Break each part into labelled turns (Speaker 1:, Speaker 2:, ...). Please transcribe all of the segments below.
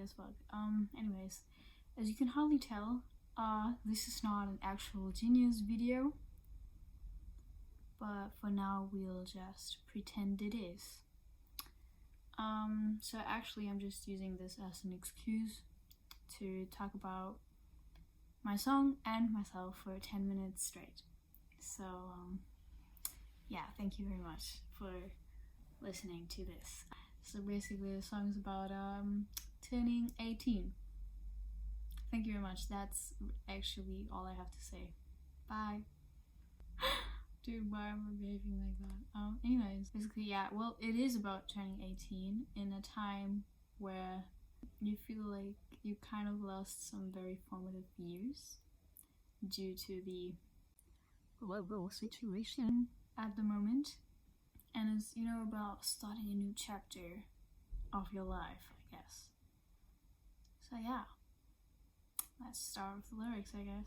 Speaker 1: as fuck. Anyways, as you can hardly tell, this is not an actual Genius video, but for now we'll just pretend it is. So actually I'm just using this as an excuse to talk about my song and myself for 10 minutes straight. So yeah, thank you very much for listening to this. So basically the song is about turning 18. Thank you very much. That's actually all I have to say. Bye. Dude, why am I behaving like that? Anyways, basically, yeah, well, it is about turning 18 in a time where you feel like you kind of lost some very formative years due to the global situation at the moment. And it's, you know, about starting a new chapter of your life, I guess. So yeah, let's start with the lyrics, I guess.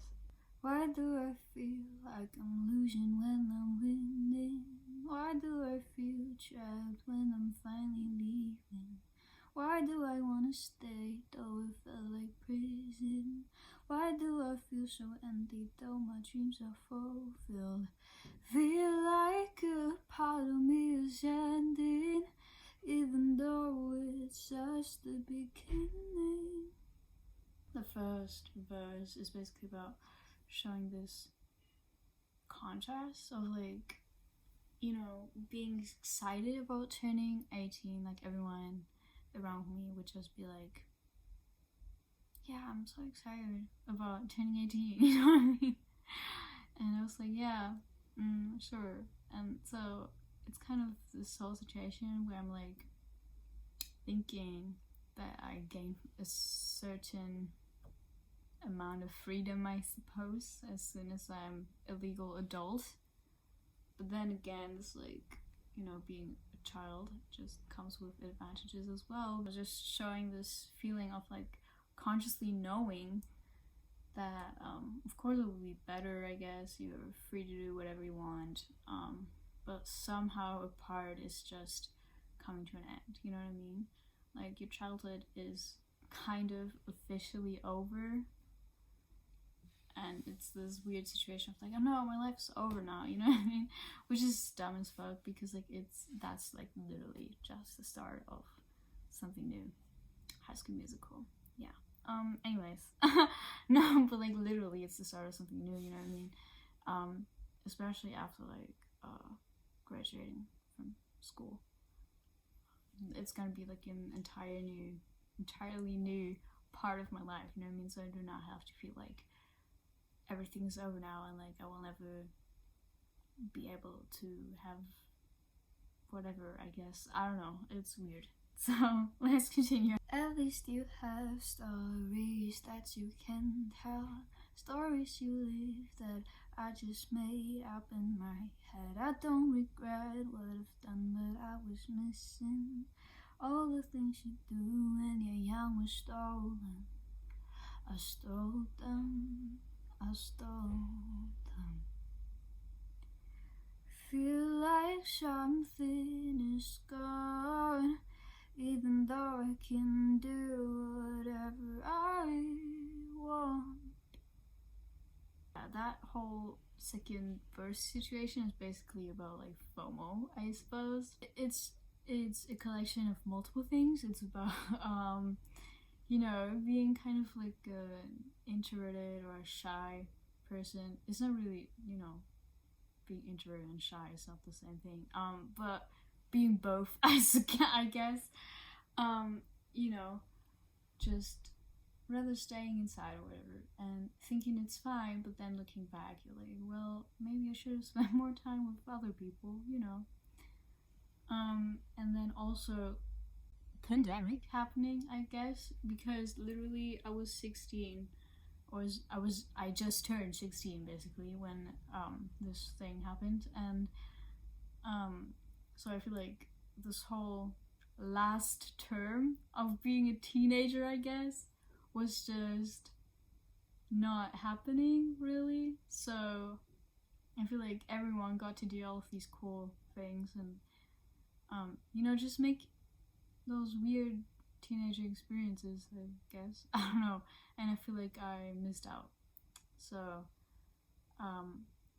Speaker 1: Why do I feel like I'm losing when I'm winning? Why do I feel trapped when I'm finally leaving? Why do I wanna stay though it felt like prison? Why do I feel so empty though my dreams are fulfilled? Feel like a part of me is ending, even though it's just the beginning. The first verse is basically about showing this contrast of, like, you know, being excited about turning 18. Like, everyone around me would just be like, yeah, I'm so excited about turning 18, you know what I mean? And I was like, yeah, sure. And so it's kind of this whole situation where I'm like thinking that I gain a certain amount of freedom, I suppose, as soon as I'm a legal adult. But then again, it's like, you know, being a child just comes with advantages as well. Just showing this feeling of like consciously knowing that of course it will be better, I guess, you're free to do whatever you want, but somehow a part is just coming to an end, you know what I mean? Like, your childhood is kind of officially over, and it's this weird situation of like, oh no, my life's over now, you know what I mean? Which is dumb as fuck, because like that's like literally just the start of something new. High School Musical, yeah. Anyways, no, but like literally it's the start of something new, you know what I mean? Especially after like graduating from school. It's gonna be like an entirely new part of my life, you know what I mean? So I do not have to feel like everything's over now and like I will never be able to have whatever, I guess. I don't know, it's weird. So let's continue. At least you have stories that you can tell, stories you live that I just made up in my head. I don't regret what I've done, but I was missing all the things you do when you're young were stolen. I stole them, I stole them. Feel like something is gone, even though I can do whatever I want. That whole second verse situation is basically about like FOMO, I suppose. It's a collection of multiple things. It's about you know, being kind of like an introverted or a shy person. It's not really, you know, being introverted and shy is not the same thing. But being both, I guess. You know, just rather staying inside or whatever and thinking it's fine, but then looking back you're like, well, maybe I should have spent more time with other people, you know. And then also pandemic happening, I guess, because literally I was 16, or I just turned 16 basically when this thing happened. And so I feel like this whole last term of being a teenager, I guess, was just not happening really. So I feel like everyone got to do all of these cool things and you know, just make those weird teenager experiences, I guess. I don't know. And I feel like I missed out. So,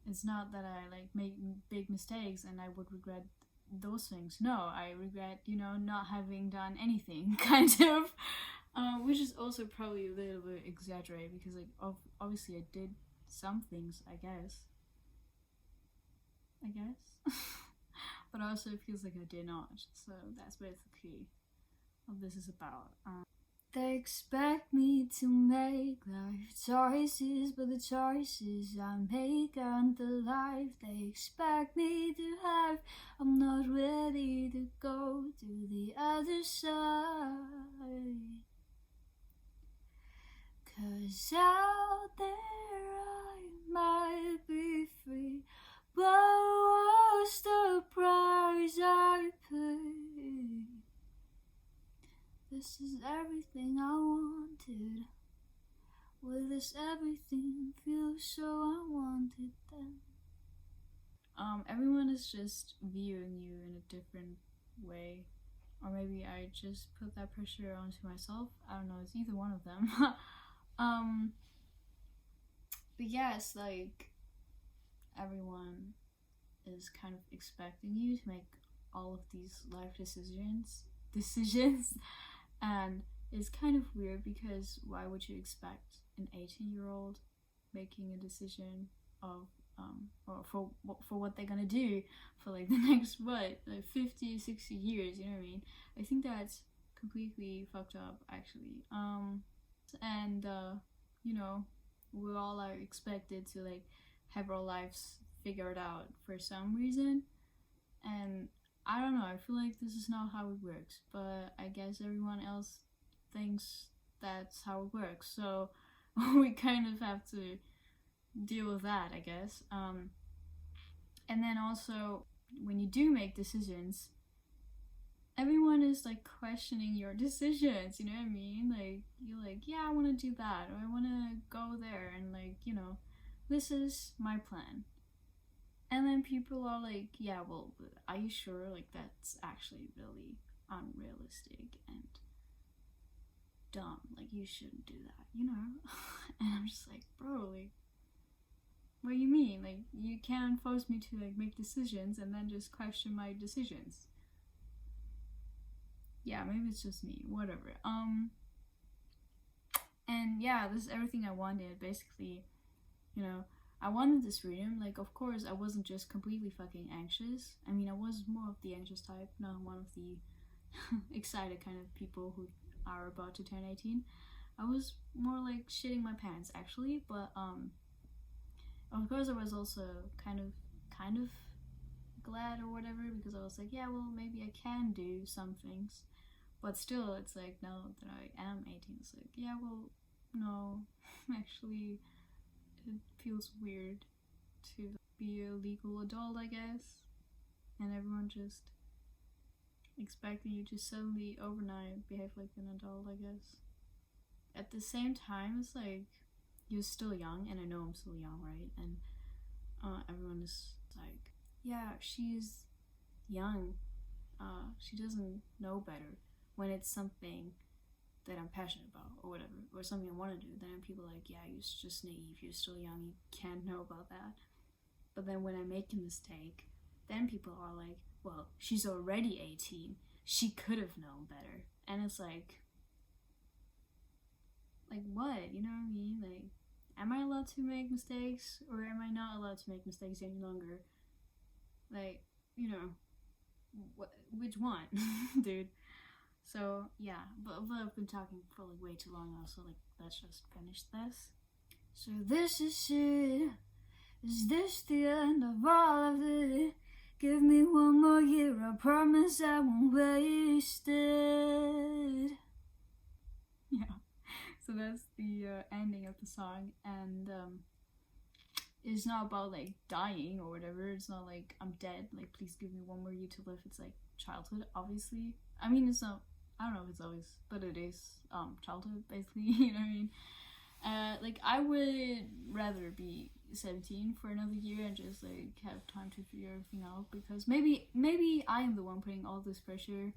Speaker 1: it's not that I like make big mistakes and I would regret those things. No, I regret, not having done anything, kind of. Which is also probably a little bit exaggerated because, like, obviously I did some things, I guess. But also it feels like I did not. So that's basically what this is about. They expect me to make life choices, but the choices I make aren't the life they expect me to have. I'm not ready to go to the other side, 'cause out there I might be free, but what's the price I pay? This is everything I wanted. Will this everything feel so unwanted then? Everyone is just viewing you in a different way. Or maybe I just put that pressure onto myself. I don't know, it's either one of them. But yeah, it's like everyone is kind of expecting you to make all of these life decisions. And it's kind of weird because why would you expect an 18-year-old making a decision of or for what they're gonna do for like the next 50, 60 years, you know what I mean? I think that's completely fucked up actually. And we all are expected to like have our lives figured out for some reason, and I don't know, I feel like this is not how it works, but I guess everyone else thinks that's how it works, so we kind of have to deal with that, I guess. And then also, when you do make decisions, everyone is like questioning your decisions, you know what I mean? Like, you're like, yeah, I want to do that, or I want to go there, and like, this is my plan. And then people are like, yeah, well, are you sure? Like, that's actually really unrealistic and dumb. Like, you shouldn't do that, And I'm just like, bro, like, what do you mean? Like, you can't force me to, like, make decisions and then just question my decisions. Yeah, maybe it's just me, whatever. And yeah, this is everything I wanted, basically, I wanted this freedom. Like, of course, I wasn't just completely fucking anxious. I mean, I was more of the anxious type, not one of the excited kind of people who are about to turn 18. I was more like shitting my pants, actually, but of course I was also kind of glad or whatever, because I was like, yeah, well, maybe I can do some things, but still, it's like, now that I am 18, it's like, yeah, well, no, actually, it feels weird to be a legal adult, I guess, and everyone just expecting you to suddenly overnight behave like an adult, I guess. At the same time, it's like, you're still young, and I know I'm still young, right? And everyone is like, yeah, she's young, she doesn't know better, when it's something that I'm passionate about or whatever, or something I want to do. Then people are like, yeah, you're just naive, you're still young, you can't know about that. But then when I make a mistake, then people are like, well, she's already 18, she could have known better. And it's like what, you know what I mean? Like, am I allowed to make mistakes, or am I not allowed to make mistakes any longer? Like, which one? Dude. So yeah, but I've been talking for like way too long now, so like, let's just finish this. So this is it. Is this the end of all of it? Give me one more year, I promise I won't waste it. Yeah, so that's the ending of the song, and it's not about like dying or whatever. It's not like I'm dead, like please give me one more year to live. It's like childhood, obviously. I mean, it's not, I don't know if it's always, but it is childhood, basically. You know what I mean? Like, I would rather be 17 for another year and just like have time to figure everything out, because maybe I am the one putting all this pressure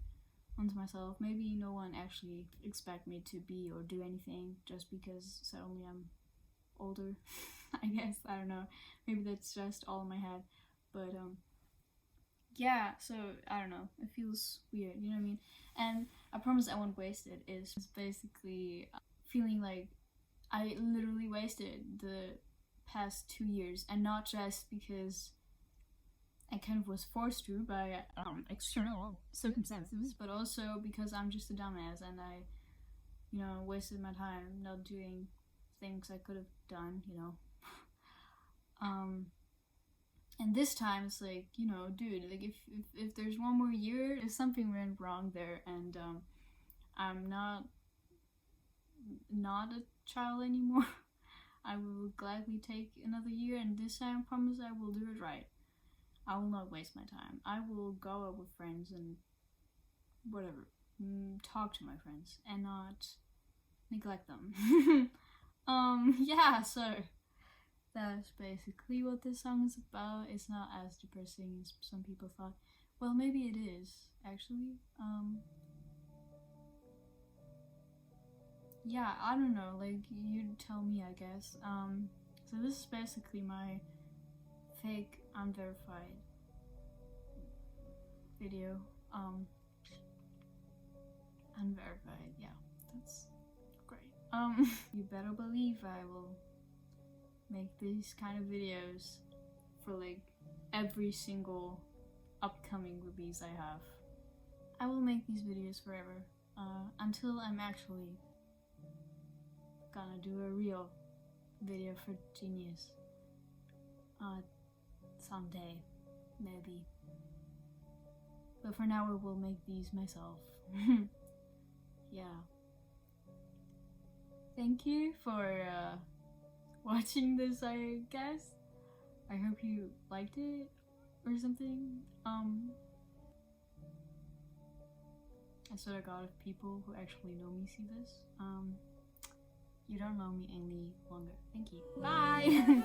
Speaker 1: onto myself. Maybe no one actually expect me to be or do anything just because suddenly I'm older. I guess, I don't know. Maybe that's just all in my head. But yeah, so I don't know. It feels weird, you know what I mean? And I promise I won't waste it is basically feeling like I literally wasted the past 2 years, and not just because I kind of was forced to by external circumstances, but also because I'm just a dumbass and I, you know, wasted my time not doing things I could have done, you know. And this time it's like, you know, dude, like if there's one more year, if something went wrong there, and I'm not a child anymore, I will gladly take another year, and this time I promise I will do it right. I will not waste my time. I will go out with friends and whatever, talk to my friends and not neglect them. Yeah, so that's basically what this song is about. It's not as depressing as some people thought. Well, maybe it is, actually. Yeah, I don't know, like, you tell me, I guess. So this is basically my fake Unverified video. Unverified, yeah, that's great. You better believe I will make these kind of videos for like every single upcoming release I have. I will make these videos forever, until I'm actually gonna do a real video for Genius. Someday, maybe. But for now I will make these myself. Yeah. Thank you for watching this, I guess. I hope you liked it or something. I swear to God, if people who actually know me see this, you don't know me any longer. Thank you. Bye!